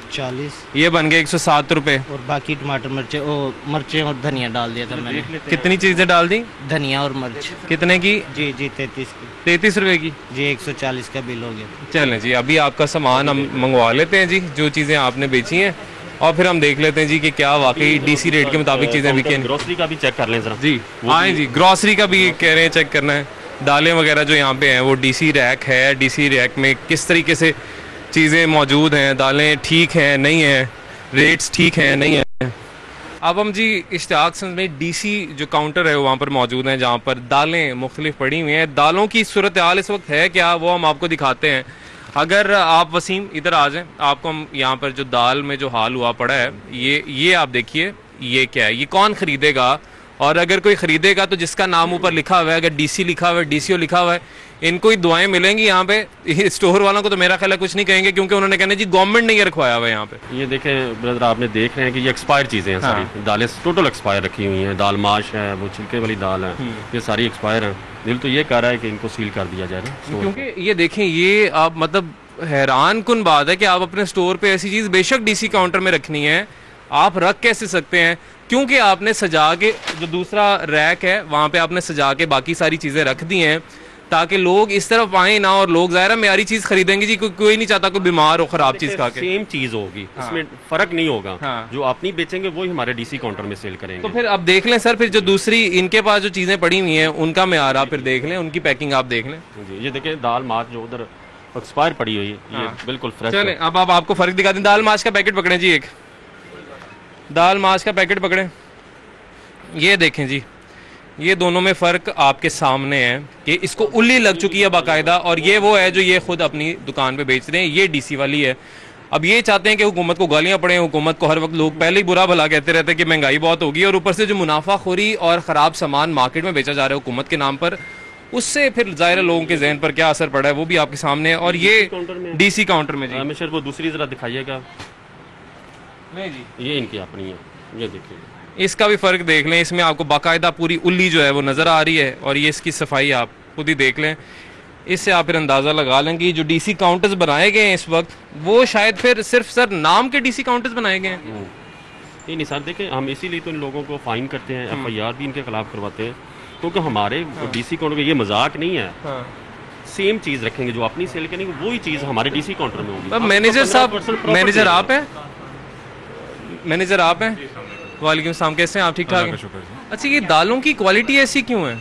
ये बन गए 107 रुपए। और बाकी टमाटर मिर्चें और धनिया डाल दिया था मैंने। कितनी चीजें डाल दी? धनिया और मिर्च कितने की? जी जी 33 की। 33 रुपए की जी, 140 का बिल हो गया। चलें जी, अभी आपका सामान हम मंगवा लेते हैं जी, जो चीज़ें आपने बेची हैं, और फिर हम देख लेते हैं जी कि क्या वाकई DC रेट के मुताबिक चीज़ें बिकी हैं। ग्रोसरी का भी चेक कर लें जरा जी। आए जी, ग्रॉसरी का भी कह रहे हैं चेक करना है। दालें वगैरह जो यहाँ पे हैं वो DC रैक है, DC रैक में किस तरीके से चीज़ें मौजूद हैं, दालें ठीक हैं नहीं हैं, रेट्स ठीक हैं नहीं हैं। अब हम जी इश्तियाक सन्स में DC जो काउंटर है वहाँ पर मौजूद हैं, जहाँ पर दालें मुख्तलिफ पड़ी हुई हैं। दालों की सूरत हाल इस वक्त है क्या, वो हम आपको दिखाते हैं। अगर आप वसीम इधर आ जाएं, आपको हम यहाँ पर जो दाल में जो हाल हुआ पड़ा है, ये आप देखिए, ये क्या है, ये कौन ख़रीदेगा? और अगर कोई ख़रीदेगा तो जिसका नाम ऊपर लिखा हुआ है, अगर DC लिखा हुआ है, DCO लिखा हुआ है, इनको ही दुआएं मिलेंगी यहाँ पे। स्टोर वालों को तो मेरा ख्याल है कुछ नहीं कहेंगे, क्योंकि उन्होंने कहना जी गवर्नमेंट ने ये रखवाया हुआ है यहाँ पे। ये देखें ब्रदर, आपने देख रहे हैं कि ये एक्सपायर चीज़ें हैं सारी। दालें टोटल एक्सपायर रखी हुई हैं। दाल माश है, वो छिलके वाली दाल है, ये सारी एक्सपायर हैं। दिल तो ये कह रहा है कि इनको सील कर दिया जाए ना, क्योंकि ये देखें, ये आप मतलब हैरान कुन बात है कि आप अपने स्टोर पे ऐसी चीज़ बेशक DC काउंटर में रखनी है, आप रख कैसे सकते हैं? क्योंकि आपने सजा के जो दूसरा रैक है वहाँ पे आपने सजा के बाकी सारी चीज़ें रख दी हैं, ताकि लोग इस तरफ आए ना, और लोग ज़ाहिर है मेरी चीज़ खरीदेंगे जी, कोई नहीं चाहता कोई बीमार हो खराब चीज़ खा के। सेम चीज़ होगी, इसमें फ़र्क नहीं होगा। जो अपनी बेचेंगे वही हमारे DC काउंटर में सेल करेंगे। तो फिर अब देख लें सर, फिर जो दूसरी इनके पास जो चीज़ें पड़ी हुई हैं उनका मेयार आप फिर देख लें, उनकी पैकिंग आप देख लें। ये देखें, दाल माश जो उधर एक्सपायर पड़ी हुई है, ये बिल्कुल फ्रेश। चलें अब आपको फ़र्क दिखा दें। दाल माश का पैकेट पकड़ें जी, एक दाल माश का पैकेट पकड़ें, ये देखें जी, ये दोनों में फ़र्क आपके सामने है कि इसको उल्ली लग चुकी है बाकायदा, और ये वो है जो ये खुद अपनी दुकान पे बेच रहे हैं, ये DC वाली है। अब ये चाहते हैं कि हुकूमत को गालियाँ पड़े, हुकूमत को हर वक्त लोग पहले ही बुरा भला कहते रहते हैं कि महंगाई बहुत होगी, और ऊपर से जो मुनाफाखोरी और ख़राब सामान मार्केट में बेचा जा रहा है हुकूमत के नाम पर, उससे फिर ज़ाहिर लोगों के जहन पर क्या असर पड़ा है वो भी आपके सामने है। और ये DC काउंटर में जी, हमेशा वो दूसरी ज़रा दिखाइएगा। नहीं जी, ये इनकी अपनी है, ये देखिए, इसका भी फ़र्क देख लें, इसमें आपको बाकायदा पूरी उल्ली जो है वो नज़र आ रही है, और ये इसकी सफाई आप खुद ही देख लें। इससे आप फिर अंदाज़ा लगा लें कि जो डीसी काउंटर्स बनाए गए हैं इस वक्त वो शायद फिर सिर्फ सर नाम के डीसी काउंटर्स बनाए गए हैं। नहीं सर, देखें हम इसीलिए तो इन लोगों को फाइन करते हैं, FIR भी इनके खिलाफ करवाते हैं, क्योंकि हमारे डीसी काउंटर का ये मजाक नहीं है। सेम चीज़ रखेंगे जो अपनी सेल करेंगे वही चीज़ हमारे डीसी काउंटर में होगी। मैनेजर साहब, मैनेजर आप हैं? मैनेजर आप हैं? वालेकुम सलाम, कैसे हैं आप? ठीक ठाक हैं? अच्छा, ये दालों की क्वालिटी ऐसी क्यों है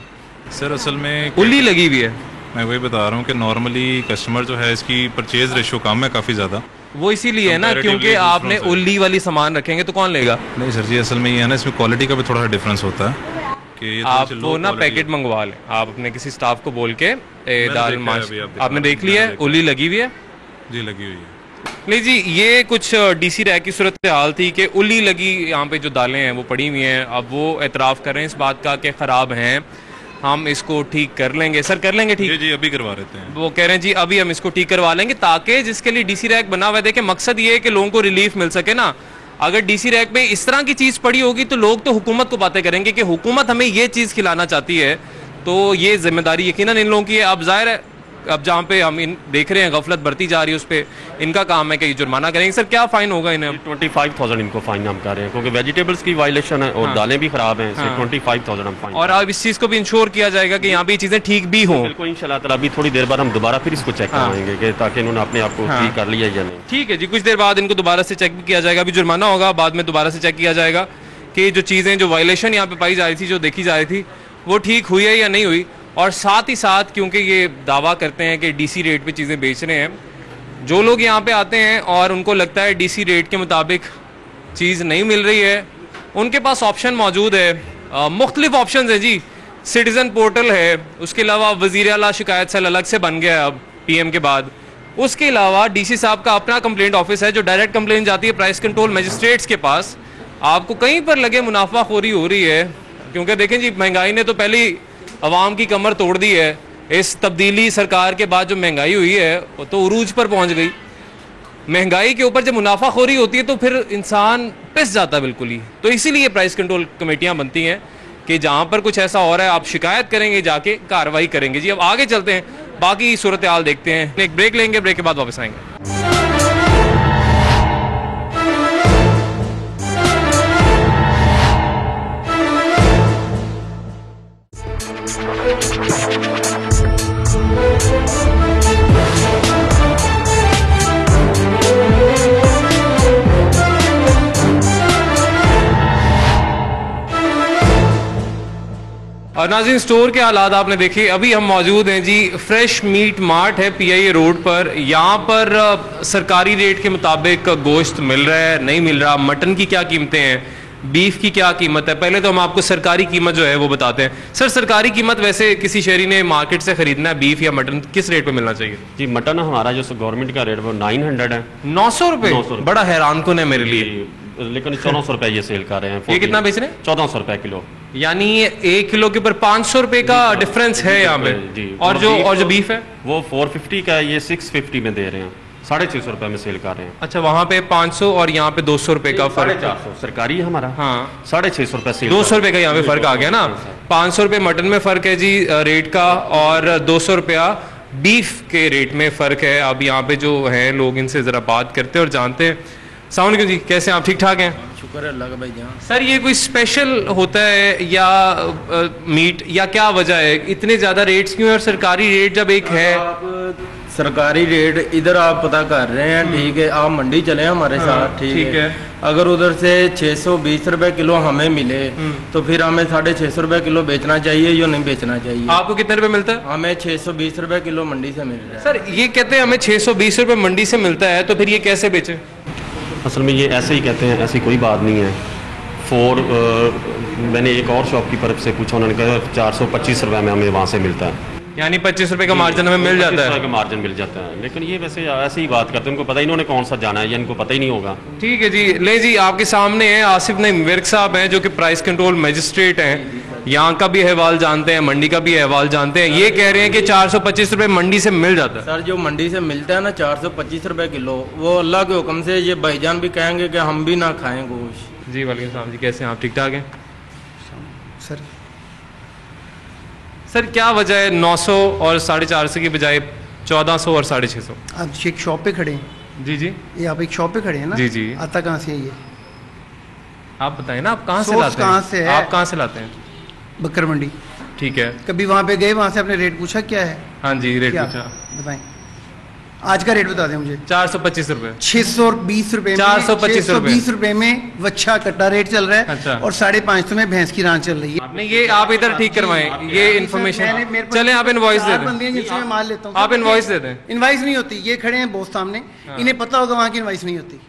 सर? असल में उल्ली लगी हुई है। मैं वही बता रहा हूँ कि नॉर्मली कस्टमर जो है इसकी परचेज रेशियो कम है काफ़ी ज़्यादा। वो इसीलिए है ना, क्योंकि आपने उल्ली वाली सामान रखेंगे तो कौन लेगा? नहीं सर जी, असल में ये है ना, इसमें क्वालिटी का भी थोड़ा सा डिफरेंस होता है कि ये आप वो ना पैकेट मंगवा लें, आप अपने किसी स्टाफ को बोल के दाल माश आपने देख लिया है, उल्ली लगी हुई है जी, लगी हुई है। नहीं जी, ये कुछ डीसी रैक की सूरत हाल थी कि उल्ली लगी यहाँ पे जो दालें हैं वो पड़ी हुई हैं। अब वो एतराफ़ कर रहे हैं इस बात का कि ख़राब हैं, हम इसको ठीक कर लेंगे। सर कर लेंगे ठीक? जी अभी करवा देते हैं। वो कह रहे हैं जी अभी हम इसको ठीक करवा लेंगे, ताकि जिसके लिए डीसी रैक बना हुआ है, देखें मकसद ये है कि लोगों को रिलीफ मिल सके ना। अगर डीसी रैक में इस तरह की चीज़ पड़ी होगी तो लोग तो हुकूमत को बातें करेंगे कि हुकूमत हमें ये चीज़ खिलाना चाहती है, तो ये जिम्मेदारी यकीनन इन लोगों की है। अब जाहिर है, अब जहाँ पे हम इन देख रहे हैं गफलत बढ़ती जा रही है, उस पर इनका काम है कि जुर्माना करेंगे। सर क्या फ़ाइन होगा इन्हें? 25,000 इनको फाइन हम कर रहे हैं, क्योंकि वेजिटेबल्स की वायलेशन है और दालें भी खराब हैं, 25,000 हम फाइन। और अब इस चीज़ को भी इंश्योर किया जाएगा कि यहाँ पे चीज़ें ठीक भी हों। बिल्कुल, इंशाल्लाह ताला अभी थोड़ी देर बाद हम दोबारा फिर इसको चेक करवाएंगे कि ताकि इन्होंने अपने आप को ठीक कर लिया या नहीं। ठीक है जी, कुछ देर बाद इनको दोबारा से चेक भी किया जाएगा। अभी जुर्माना होगा, बाद में दोबारा से चेक किया जाएगा कि जो चीज़ें, जो वायलेशन यहाँ पे पाई जा रही थी, जो देखी जा रही थी, वो ठीक हुई है या नहीं हुई। और साथ ही साथ क्योंकि ये दावा करते हैं कि डीसी रेट पे चीज़ें बेच रहे हैं, जो लोग यहाँ पे आते हैं और उनको लगता है डीसी रेट के मुताबिक चीज़ नहीं मिल रही है, उनके पास ऑप्शन मौजूद है, मुख्तलिफ ऑप्शन है जी। सिटीज़न पोर्टल है, उसके अलावा वज़ीर आला शिकायत सेल अलग से बन गया है अब PM के बाद। उसके अलावा डीसी साहब का अपना कंप्लेंट ऑफिस है, जो डायरेक्ट कंप्लेंट जाती है प्राइस कंट्रोल मजिस्ट्रेट्स के पास। आपको कहीं पर लगे मुनाफाखोरी हो रही है, क्योंकि देखें जी महंगाई ने तो पहले ही अवाम की कमर तोड़ दी है। इस तब्दीली सरकार के बाद जो महंगाई हुई है वो तो उरूज पर पहुंच गई। महंगाई के ऊपर जब मुनाफाखोरी होती है तो फिर इंसान पिस जाता है बिल्कुल ही। तो इसीलिए प्राइस कंट्रोल कमेटियां बनती हैं कि जहां पर कुछ ऐसा हो रहा है आप शिकायत करेंगे, जाके कार्रवाई करेंगे जी। अब आगे चलते हैं, बाकी सूरत हाल देखते हैं। एक ब्रेक लेंगे, ब्रेक के बाद वापस आएंगे। और नाज़रीन, स्टोर के हालात आपने देखे। अभी हम मौजूद हैं जी, फ्रेश मीट मार्ट है PIA रोड पर। यहाँ पर सरकारी रेट के मुताबिक गोश्त मिल रहा है, नहीं मिल रहा। मटन की क्या कीमतें हैं, बीफ की क्या कीमत है, पहले तो हम आपको सरकारी कीमत जो है वो बताते हैं। सर सरकारी कीमत वैसे किसी शहरी ने मार्केट से खरीदना है बीफ या मटन, किस रेट पे मिलना चाहिए? जी मटन हमारा जो गवर्नमेंट का रेट वो 900 है। 900 रुपये? बड़ा हैरान कौन है मेरे लिए। लेकिन 1400 रुपए ये सेल कर रहे हैं। ये कितना बेच रहे हैं? 1400 रुपए किलो। यानी 1 किलो के ऊपर 500 रुपए का डिफरेंस है यहाँ पे जी। और जो बीफ है वो 450 का, ये 650 में दे रहे हैं, 650 रुपए में सेल कर रहे हैं। अच्छा, वहाँ पे 500 और यहाँ पे 200 रुपए का फर्क। 450 सरकारी है हमारा। हाँ, 650 रुपए सेल। 200 रुपए का यहाँ पे फर्क आ गया ना। 500 रुपए मटन में फर्क है जी रेट का, और 200 रुपया बीफ के रेट में फर्क है। अब यहाँ पे जो है लोग, इनसे जरा बात करते हैं और जानते हैं। अस्सलाम वालेकुम जी, कैसे हैं आप? ठीक ठाक हैं? शुक्र है अल्लाह का भाई जान। सर ये कोई स्पेशल होता है या मीट, या क्या वजह है इतने ज़्यादा रेट्स क्यों है? और सरकारी रेट जब एक है, आप सरकारी रेट इधर आप पता कर रहे हैं, ठीक है, आप मंडी चले हमारे साथ, ठीक है। अगर उधर से 620 रुपए किलो हमें मिले तो फिर हमें 650 रुपए किलो बेचना चाहिए या नहीं बेचना चाहिए? आपको कितने रुपए मिलता है? हमें 620 रुपए किलो मंडी से मिल रहा है। सर ये कहते हैं हमें 620 रुपए मंडी से मिलता है, तो फिर ये कैसे बेचे? असल में ये ऐसे ही कहते हैं, ऐसी कोई बात नहीं है। मैंने एक और शॉपकीपर से पूछा, उन्होंने कहा 425 रुपए में हमें वहाँ से मिलता है। यानी 25 रुपए का मार्जिन हमें मिल जाता है। मार्जिन मिल जाता है, लेकिन ये वैसे ऐसे ही बात करते हैं, उनको पता ही, इन्होंने कौन सा जाना है या इनको पता ही नहीं होगा। ठीक है जी। ले जी, आपके सामने है आसिफ नईम विर्क साहब हैं, जो कि प्राइस कंट्रोल मजिस्ट्रेट हैं। यहाँ का भी अहवाल जानते हैं, मंडी का भी अहवाल जानते हैं। ये कह रहे हैं कि 425 रुपए मंडी से मिल जाता है। सर जो मंडी से मिलता है ना 425 रुपए किलो, वो अल्लाह के हुक्म से ये भाईजान भी कहेंगे कि हम भी ना खाएं गोश्त। जी वालेकुम सलाम जी, कैसे हैं आप? ठीक ठाक हैं? सर क्या वजह है 900 और 450 की बजाय 1400 और 650? आप एक शॉप पे खड़े हैं। जी जी, ये आप एक शॉप पे खड़े हैं ना? जी जी। आता कहाँ से है ये? आप बताएं ना, आप कहाँ से सोर्स लाते हैं? कहाँ से है? आप कहाँ से लाते हैं? बकर मंडी। ठीक है। कभी वहाँ पे गए, वहाँ से आपने रेट पूछा क्या है? हाँ जी, रेट क्या पूछा। बताएं, आज का रेट बता दें मुझे। 425 रुपए। 620 रुपए में, 425 620 रुपए में वच्छा कट्टा रेट चल रहा है। अच्छा। और 550 में भैंस की रान चल रही है। नहीं, ये आप इधर ठीक करवाएं, ये इन्फॉर्मेशन। चलें आप इनवॉइस दे दें, जिनसे मैं माल लेता हूँ। आप इनवॉइस दे दें। इनवॉइस नहीं होती, ये खड़े हैं बहुत सामने, इन्हें पता होगा वहाँ की इनवॉइस नहीं होती।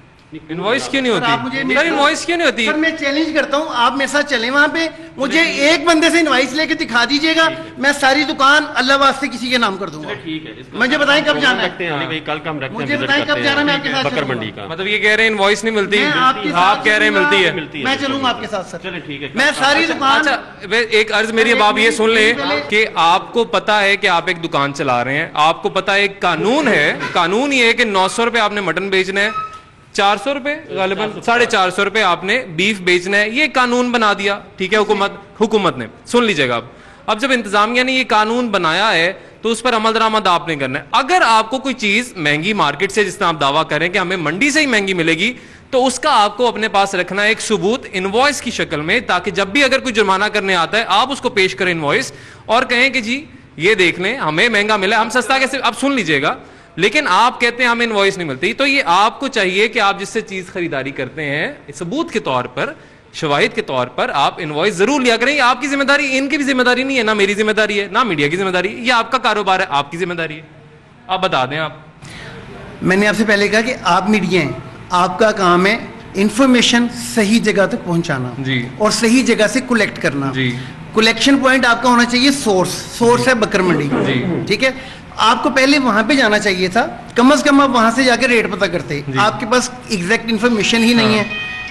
इनवॉइस क्यों नहीं सर, आप मुझे होती? सर इनवॉइस क्यों नहीं होती? सर मैं चैलेंज करता हूँ, आप मेरे साथ चलें वहाँ पे, मुझे एक बंदे से इनवॉइस लेके दिखा दीजिएगा, मैं सारी दुकान अल्लाह वास्ते किसी के नाम कर दूंगा। ठीक है, मुझे बताएं कब जाना है? कल का हम रखते हैं, मुझे बताएं कब जाना है, मैं आपके साथ बकर चलूंगा। मंडी का। मतलब ये कह रहे हैं इनवॉइस नहीं मिलती, मैं आपके साथ आप कह रहे हैं चलूंगा। मिलती है। मैं चलूंगा आपके साथ सर। चलिए ठीक है। मैं सारी दुकान। अच्छा, एक अर्ज मेरी, अब आप ये सुन लें कि आपको पता है कि आप एक दुकान चला रहे हैं, आपको पता है एक कानून है, कानून ये है कि 900 रुपए आपने मटन बेचना है, 400 रुपए गालिबन 450 रुपए आपने बीफ बेचना है। ये कानून बना दिया, ठीक है, हुकूमत ने। सुन लीजिएगा, अब जब इंतजामिया ने ये कानून बनाया है तो उस पर अमल दरामद आपने करना है। अगर आपको कोई चीज महंगी मार्केट से, जिस तरह आप दावा करें कि हमें मंडी से ही महंगी मिलेगी, तो उसका आपको अपने पास रखना है एक सबूत इनवॉइस की शक्ल में, ताकि जब भी अगर कोई जुर्माना करने आता है आप उसको पेश करें इनवॉइस और कहें कि जी ये देख लें हमें महंगा मिला, हम सस्ता कैसे। अब सुन लीजिएगा, लेकिन आप कहते हैं हमें इनवॉइस नहीं मिलती, तो ये आपको चाहिए कि आप जिससे चीज खरीदारी करते हैं सबूत के तौर पर, शवाहिद के तौर पर आप इनवॉइस जरूर लिया करें। ये आपकी जिम्मेदारी, इनकी भी जिम्मेदारी नहीं है, ना मेरी जिम्मेदारी है, ना मीडिया की जिम्मेदारी है, ये आपका कारोबार है, आपकी जिम्मेदारी है। आप बता दें। आप, मैंने आपसे पहले कहा कि आप मीडिया हैं, आपका काम है इंफॉर्मेशन सही जगह तक पहुंचाना जी, और सही जगह से कलेक्ट करना जी। कलेक्शन पॉइंट आपका होना चाहिए सोर्स है बकर मंडी जी, ठीक है। आपको पहले वहां पे जाना चाहिए था, कम से कम आप वहां से जाकर रेट पता करते। आपके पास एग्जैक्ट इन्फॉर्मेशन ही नहीं है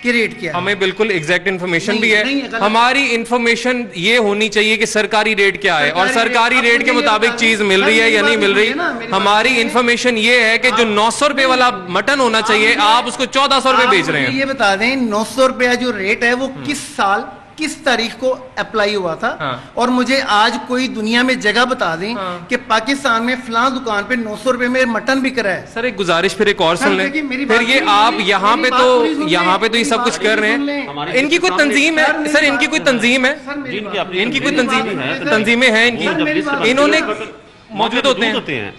कि रेट क्या है। हमें बिल्कुल एग्जैक्ट इन्फॉर्मेशन भी नहीं, है। हमारी इन्फॉर्मेशन ये होनी चाहिए कि सरकारी रेट क्या है और सरकारी रेट के मुताबिक चीज मिल रही है या नहीं मिल रही। हमारी इन्फॉर्मेशन ये है कि जो 900 रुपए वाला मटन होना चाहिए, आप उसको 1400 रुपए बेच रहे हैं। ये बता दें 900 रुपया जो रेट है वो किस साल किस तारीख को अप्लाई हुआ था। हाँ। और मुझे आज कोई दुनिया में जगह बता दें कि पाकिस्तान में फलां दुकान पे 900 रुपए में मटन बिक रहा है। सर एक गुजारिश फिर एक और सुन लें, देखिए, मेरी फिर बात ये पूरी आप सुन लें, यहाँ पे मेरी तो बात पूरी सुन यहाँ पे लें, तो ये सब मेरी कुछ बात कर रहे पूरी सुन हैं। लें। इनकी कोई तंजीम है सर, इनकी कोई तंजीम है, तंजीमें हैं इनकी, इन्होंने मौजूद होते हैं।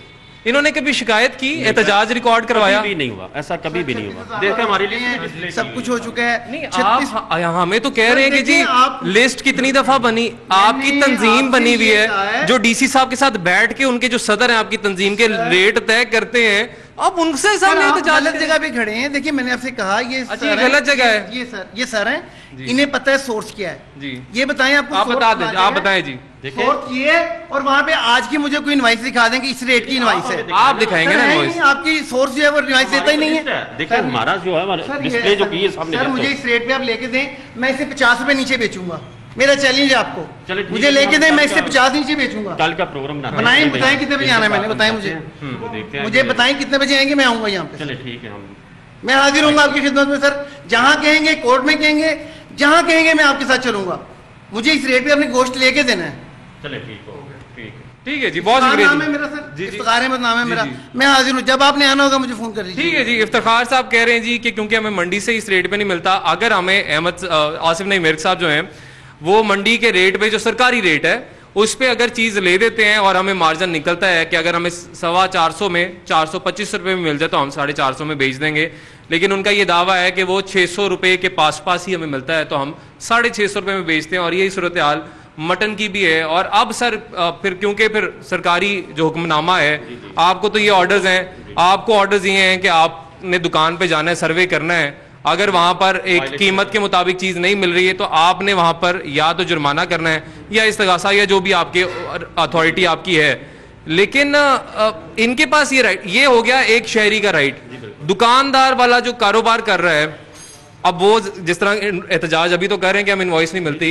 इन्होंने कभी शिकायत की, एहतजाज रिकॉर्ड करवाया? कभी भी नहीं हुआ, ऐसा कभी भी नहीं हुआ। देखिए हमारे लिए सब कुछ हो चुका है। नहीं, आप हमें तो कह रहे हैं कि जी लिस्ट कितनी दफा बनी, आपकी तंजीम बनी हुई है जो डीसी साहब के साथ बैठ के उनके जो सदर हैं आपकी तंजीम के रेट तय करते हैं, अब उनसे सामने गलत जगह पे खड़े हैं। देखिए मैंने आपसे कहा ये गलत जगह है। ये सर हैं, इन्हें पता है सोर्स क्या है जी। ये बताएं आपको। आप बता दें, आप बताएं जी। सोर्स ये है और वहाँ पे आज की मुझे कोई इनवाइस दिखा दें कि इस रेट की इनवाइस है। आप दिखाएंगे ना इनवॉइस? आपकी सोर्स जो है वो इनवाइस देता ही नहीं है। देखिए हमारा जो है डिस्प्ले जो की है सामने। सर मुझे इस रेट पे आप लेके दें, मैं इसे 50 रुपए नीचे बेचूंगा। मेरा चैलेंज है आपको, मुझे लेके दें, मैं इससे 50 नीचे बेचूंगा। कल का प्रोग्राम बनाएं, बताएं कितने बजे आना है, मैंने बताएं मुझे बताएं कितने बजे आएंगे, मैं आऊंगा यहाँ पे। चलिए ठीक है, मैं हाजिर हूँ आपकी खिदमत में सर। जहाँ कहेंगे कोर्ट में कहेंगे, जहाँ कहेंगे मैं आपके साथ चलूंगा। मुझे इस रेट पे अपने गोश्त लेके देना है। चलिए ठीक है जी, बहुत शुक्रिया। नाम है मेरा सर, इफ्तिखार अहमद नाम है मेरा। मैं हाजिर हूँ, जब आपने आना होगा मुझे फोन कर लीजिए। ठीक है जी। इफ्तिखार साहब कह रहे हैं जी कि क्योंकि हमें मंडी से इस रेट पे नहीं मिलता, अगर हमें आसिफ नईम मिर्ग साहब जो हैं वो मंडी के रेट पे जो सरकारी रेट है उस पे अगर चीज ले देते हैं और हमें मार्जिन निकलता है कि अगर हमें 425 में 425 रुपए में मिल जाए तो हम 450 में बेच देंगे। लेकिन उनका ये दावा है कि वो 600 रुपए के पास ही हमें मिलता है तो हम 650 रुपए में बेचते हैं। और यही सूरत हाल मटन की भी है। और अब सर फिर क्योंकि फिर सरकारी जो हुक्मनामा है, आपको तो ये ऑर्डर्स हैं, आपको ऑर्डर्स ये हैं कि आपने दुकान पे जाना है, सर्वे करना है, अगर वहां पर एक कीमत के मुताबिक चीज नहीं मिल रही है तो आपने वहां पर या तो जुर्माना करना है या इस्तगासा या जो भी आपके अथॉरिटी आपकी है। लेकिन इनके पास ये राइट, ये हो गया एक शहरी का राइट। दुकानदार वाला जो कारोबार कर रहा है, अब वो जिस तरह एहतजाज अभी तो कर रहे हैं कि हम इनवॉइस नहीं मिलती,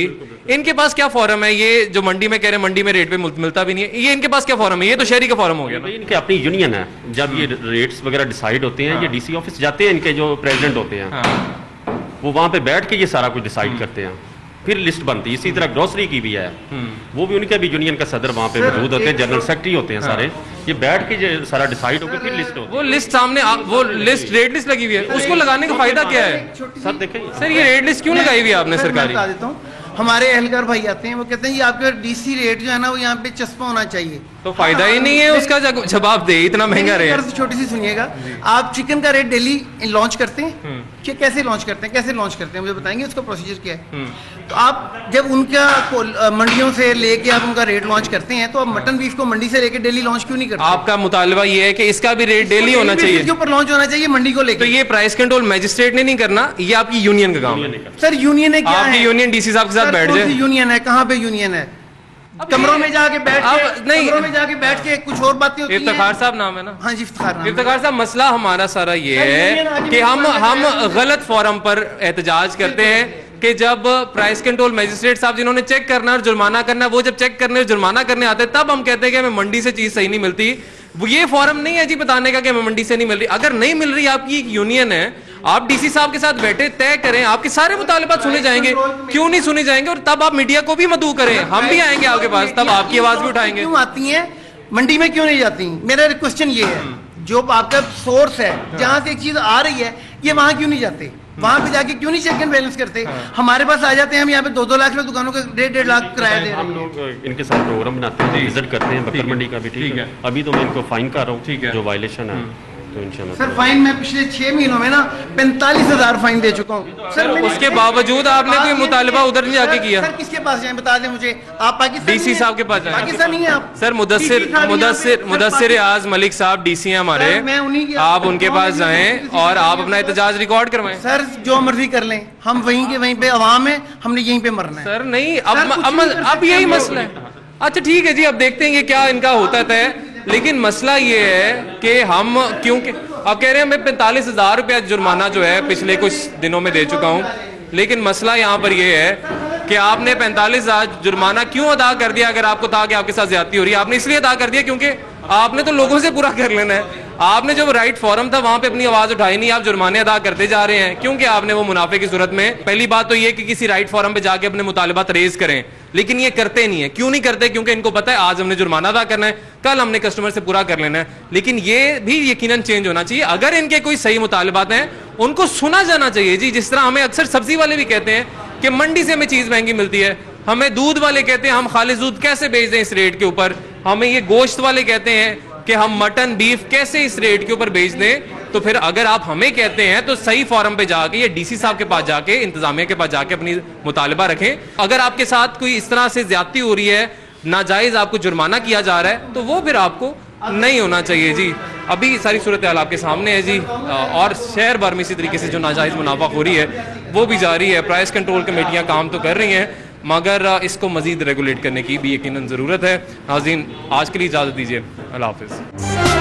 इनके पास क्या फॉरम है? ये जो मंडी में कह रहे हैं मंडी में रेट पे मिलता भी नहीं है, ये इनके पास क्या फॉरम है? ये तो शहरी का फॉरम हो गया ना। इनके अपनी यूनियन है, जब ये रेट्स वगैरह डिसाइड होते हैं, ये डीसी ऑफिस जाते हैं, इनके जो प्रेसिडेंट होते हैं वो वहां पे बैठ के ये सारा कुछ डिसाइड करते हैं। फिर लिस्ट बनती है। इसी तरह ग्रोसरी की भी है, वो भी उनके भी यूनियन का सदर वहाँ पे मौजूद होते हैं, जनरल सेक्रेटरी होते हैं सारे, ये बैठ के जो सारा डिसाइड होकर फिर लिस्ट होती है। वो लिस्ट सामने वो लिस्ट रेट लिस्ट लगी हुई है, उसको लगाने का फायदा क्या है सर? देखें सर, ये रेट लिस्ट क्यों लगाई हुई है आपने सरकारी? बता देता हूँ, हमारे एहलकार भाई आते हैं, वो कहते हैं ये आपका डीसी रेट जो है ना वो यहाँ पे चस्पा होना चाहिए, तो फायदा ही नहीं है उसका जवाब दे, इतना महंगा रेट। छोटी सी सुनिएगा, आप चिकन का रेट डेली लॉन्च करते हैं कि कैसे लॉन्च करते हैं, कैसे लॉन्च करते हैं मुझे बताएंगे, उसका प्रोसीजर क्या है? तो आप जब उनका मंडियों से लेके आप उनका रेट लॉन्च करते हैं, तो आप मटन बीफ को मंडी से लेके डेली लॉन्च क्यों नहीं करते? आपका मुतालबा ये है कि इसका भी रेट डेली होना चाहिए, इसके ऊपर लॉन्च होना चाहिए मंडी को लेकर। तो ये प्राइस कंट्रोल मैजिस्ट्रेट ने नहीं करना, ये आपकी यूनियन का काम है। सर यूनियन है क्या? आपकी यूनियन डीसी साहब के साथ बैठ जाए। यूनियन है, कहाँ पे यूनियन है? कमरों में जाके बैठ के, नहीं, कमरों में जाके बैठ के कुछ और बातें होती हैं। इफ्तिखार साहब नाम है ना? हाँ जी, इफ्तिखार साहब, मसला हमारा सारा ये है कि हम गलत फोरम पर एहतजाज करते हैं कि जब प्राइस कंट्रोल मैजिस्ट्रेट साहब जिन्होंने चेक करना और जुर्माना करना, वो जब चेक करने और जुर्माना करने आते हैं, तब हम कहते हैं कि हमें मंडी से चीज सही नहीं मिलती। वो ये फॉरम नहीं है जी बताने का कि हमें मंडी से नहीं मिल रही। अगर नहीं मिल रही, आपकी एक यूनियन है, आप डीसी साहब के साथ बैठे तय करें, आपके सारे मुतालिबात सुने जाएंगे, क्यों नहीं सुने जाएंगे? और तब आप मीडिया को भी मदऊ करें, हम भी आएंगे आपके पास, तब आपकी आवाज भी उठाएंगे। क्यों आती हैं मंडी में, क्यों नहीं जाती? मेरा क्वेश्चन ये है, जो आपका सोर्स है जहां से एक चीज आ रही है, ये वहां क्यों नहीं जाते? वहां पे जाके क्यों नहीं चेक एंड बैलेंस करते? हमारे पास आ जाते हैं, हम यहाँ पे 2-2 लाख में दुकानों का 1.5 लाख किराया दे रहे हैं। हम लोग इनके साथ प्रोग्राम बनाते हैं, विजिट करते हैं बकर मंडी का भी। ठीक है, अभी तो मैं इनको फाइन कर रहा हूँ जो वायलेशन है, तो इंशाल्लाह। सर फाइन मैं पिछले 6 महीनों में ना 45,000 फाइन दे चुका हूँ। सर उसके बावजूद आपने कोई मुतालिबा उधर नहीं जाके किया? सर किसके पास जाए बता दें मुझे, आप पाकिस्तान डीसी साहब के पास जाए। पाकिस्तान नहीं है आप? सर मुदस्सिर आज मलिक साहब डीसी हैं हमारे, आप उनके पास जाएं और आप अपना एहतजाज रिकॉर्ड करवाएं। सर जो मर्जी कर लें, हम वहीं के वहीं पे अवाम है, हमने यहीं पे मरना है। सर नहीं, अब यही मसला है। अच्छा ठीक है जी, अब देखते हैं क्या इनका होता है, लेकिन मसला ये है कि हम क्योंकि अब कह रहे हैं मैं 45,000 रुपया जुर्माना जो है पिछले कुछ दिनों में दे चुका हूं, लेकिन मसला यहाँ पर ये है कि आपने 45,000 जुर्माना क्यों अदा कर दिया? अगर आपको था कि आपके साथ ज्यादती हो रही है, आपने इसलिए अदा कर दिया क्योंकि आपने तो लोगों से पूरा कर लेना है। आपने जो राइट फोरम था वहां पे अपनी आवाज उठाई नहीं, आप जुर्माने अदा करते जा रहे हैं क्योंकि आपने वो मुनाफे की सूरत में। पहली बात तो ये कि किसी राइट फोरम पे जाके अपने मुतालिबात रेज करें, लेकिन ये करते नहीं है। क्यों नहीं करते? क्योंकि इनको पता है आज हमने जुर्माना अदा करना है, कल हमने कस्टमर से पूरा कर लेना है। लेकिन ये भी यकीनन चेंज होना चाहिए। अगर इनके कोई सही मुतालिबात हैं, उनको सुना जाना चाहिए जी। जिस तरह हमें अक्सर सब्जी वाले भी कहते हैं कि मंडी से हमें चीज महंगी मिलती है, हमें दूध वाले कहते हैं हम खालिस दूध कैसे बेच दें इस रेट के ऊपर, हमें ये गोश्त वाले कहते हैं कि हम मटन बीफ कैसे इस रेट के ऊपर बेच दें। तो फिर अगर आप हमें कहते हैं तो सही फोरम पे जाके या डीसी साहब के पास जाके, इंतजामिया के पास जाके अपनी मुतालिबा रखें। अगर आपके साथ कोई इस तरह से ज्यादती हो रही है, नाजायज आपको जुर्माना किया जा रहा है, तो वो फिर आपको नहीं होना चाहिए जी। अभी सारी सूरत हाल आपके सामने है जी, और शहर भर में इसी तरीके से जो नाजायज मुनाफा हो रही है वो भी जारी है। प्राइस कंट्रोल कमेटियां काम तो कर रही हैं, मगर इसको मजीद रेगुलेट करने की भी यकीनन ज़रूरत है। नाज़रीन आज के लिए इजाज़त दीजिए, अल्लाह हाफ़िज़।